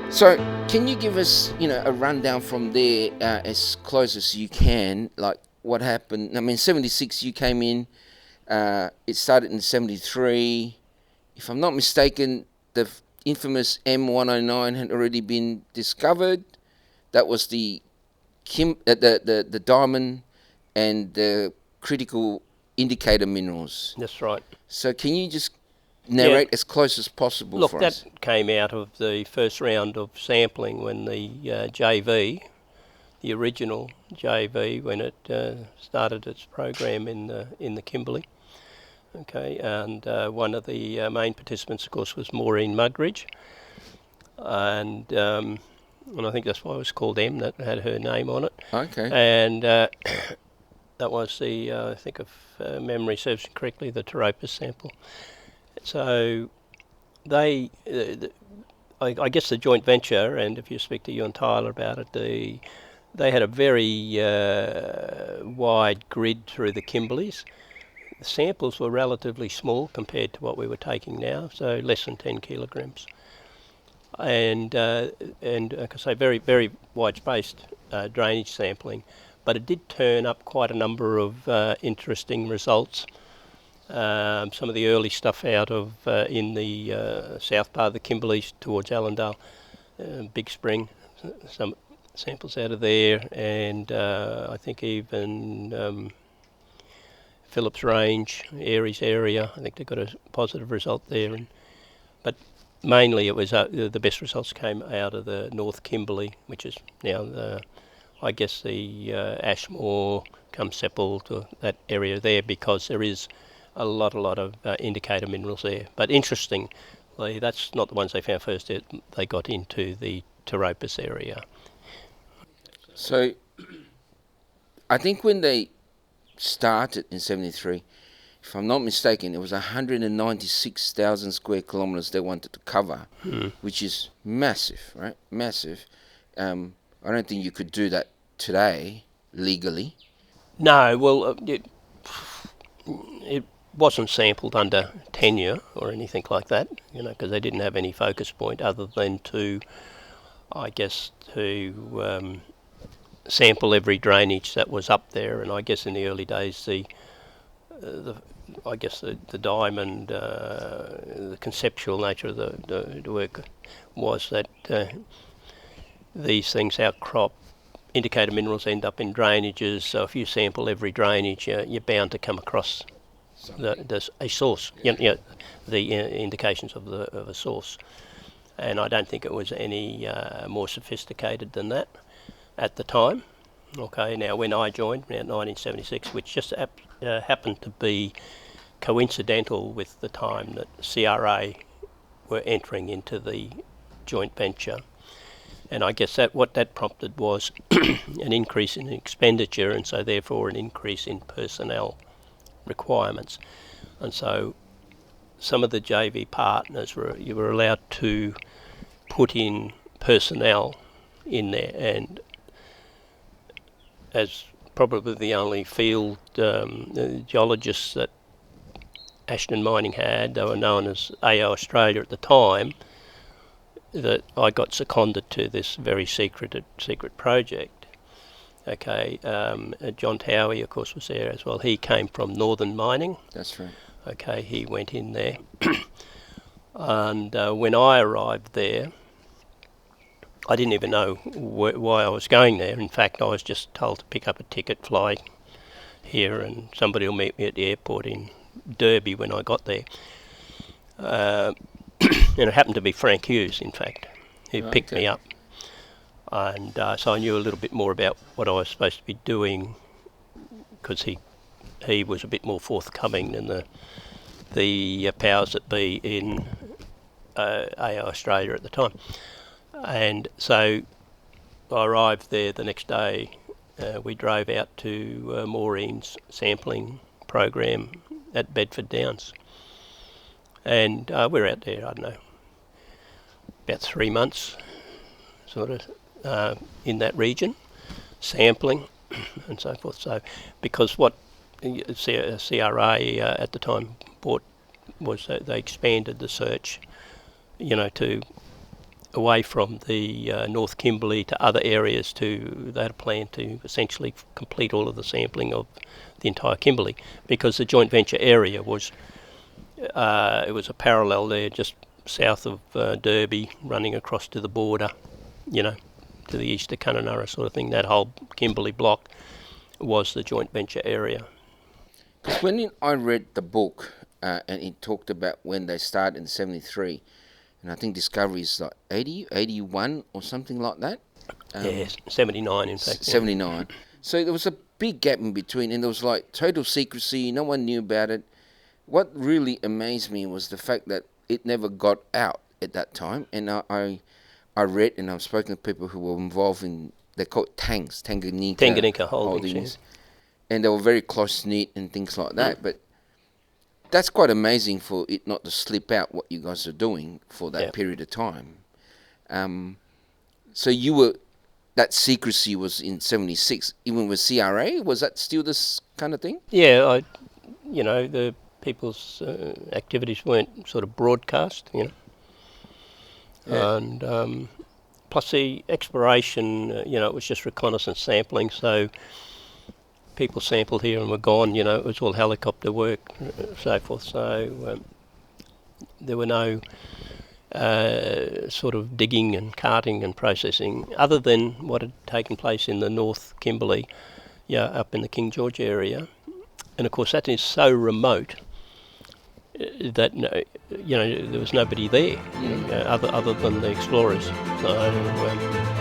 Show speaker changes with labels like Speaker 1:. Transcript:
Speaker 1: So, can you give us, a rundown from there, as close as you can, like what happened? I mean, 76, you came in, it started in 73. If I'm not mistaken, the infamous M109 had already been discovered. That was the diamond and the critical indicator minerals.
Speaker 2: That's right.
Speaker 1: So, can you just
Speaker 2: Yeah,
Speaker 1: narrate as close as possible
Speaker 2: look,
Speaker 1: for
Speaker 2: that
Speaker 1: us?
Speaker 2: came out of the first round of sampling when the JV, the original JV, when it started its program in the Kimberley. Okay, and one of the main participants, of course, was Maureen Mugridge, and I think that's why it was called M. That had her name on it.
Speaker 1: Okay.
Speaker 2: And that was the, I think, if memory serves me correctly, the Teropus sample. So they, I guess the joint venture, and if you speak to you and Tyler about it, they had a very wide grid through the Kimberleys. The samples were relatively small compared to what we were taking now, so less than 10 kilograms. And like I say, very, very wide-spaced drainage sampling, but it did turn up quite a number of interesting results. Some of the early stuff out of in the south part of the Kimberleys towards Allendale, Big Spring, some samples out of there, and I think even Phillips Range, Aries area, I think they got a positive result there. But mainly it was the best results came out of the North Kimberley, which is now I guess the Ashmore, Cumsepple, to that area there, because there is a lot of indicator minerals there. But interestingly, that's not the ones they found first. They got into the Teropus area.
Speaker 1: So, I think when they started in 73, if I'm not mistaken, it was 196,000 square kilometers they wanted to cover, which is massive, right? Massive. I don't think you could do that today legally.
Speaker 2: No, well, it wasn't sampled under tenure or anything like that, because they didn't have any focus point other than to, I guess, to sample every drainage that was up there. And I guess in the early days, the diamond, the conceptual nature of the work was that these things outcrop. Indicator minerals end up in drainages, so if you sample every drainage, you're bound to come across a source, the indications of a source. And I don't think it was any more sophisticated than that at the time. Okay, now when I joined in 1976, which just happened to be coincidental with the time that CRA were entering into the joint venture, and I guess that what that prompted was an increase in expenditure, and so therefore an increase in personnel requirements. And so some of the JV partners you were allowed to put in personnel in there, and as probably the only field geologists that Ashton Mining had, they were known as AO Australia at the time, that I got seconded to this very secret project. Okay, John Towie, of course, was there as well. He came from Northern Mining.
Speaker 1: That's right.
Speaker 2: Okay, he went in there. And when I arrived there, I didn't even know why I was going there. In fact, I was just told to pick up a ticket, fly here, and somebody will meet me at the airport in Derby when I got there. And it happened to be Frank Hughes, in fact, who picked me up. And so I knew a little bit more about what I was supposed to be doing, because he was a bit more forthcoming than the powers that be in AO Australia at the time. And so I arrived there the next day. We drove out to Maureen's sampling program at Bedford Downs. And we were out there, I don't know, about 3 months, sort of, in that region, sampling and so forth. So, because what CRA at the time bought was that they expanded the search, to away from the North Kimberley to other areas. They had a plan to essentially complete all of the sampling of the entire Kimberley, because the joint venture area was it was a parallel there, just south of Derby, running across to the border, to the east of Kununurra sort of thing. That whole Kimberley block was the joint venture area.
Speaker 1: Because when I read the book, and it talked about when they started in 73, and I think Discovery is like 80, 81 or something like that.
Speaker 2: Yes, 79 in fact.
Speaker 1: 79. So there was a big gap in between, and there was like total secrecy. No one knew about it. What really amazed me was the fact that it never got out at that time. And I read, and I've spoken to people who were involved in, they call it Tanganyika Holdings. And they were very close-knit and things like that. But that's quite amazing for it not to slip out what you guys are doing for that period of time. So that secrecy was in 76, even with CRA? Was that still this kind of thing?
Speaker 2: Yeah, the people's activities weren't sort of broadcast, And plus the exploration, it was just reconnaissance sampling, so people sampled here and were gone, it was all helicopter work, so forth. So there were no sort of digging and carting and processing, other than what had taken place in the North Kimberley, up in the King George area. And of course that is so remote that there was nobody there, other than the explorers. So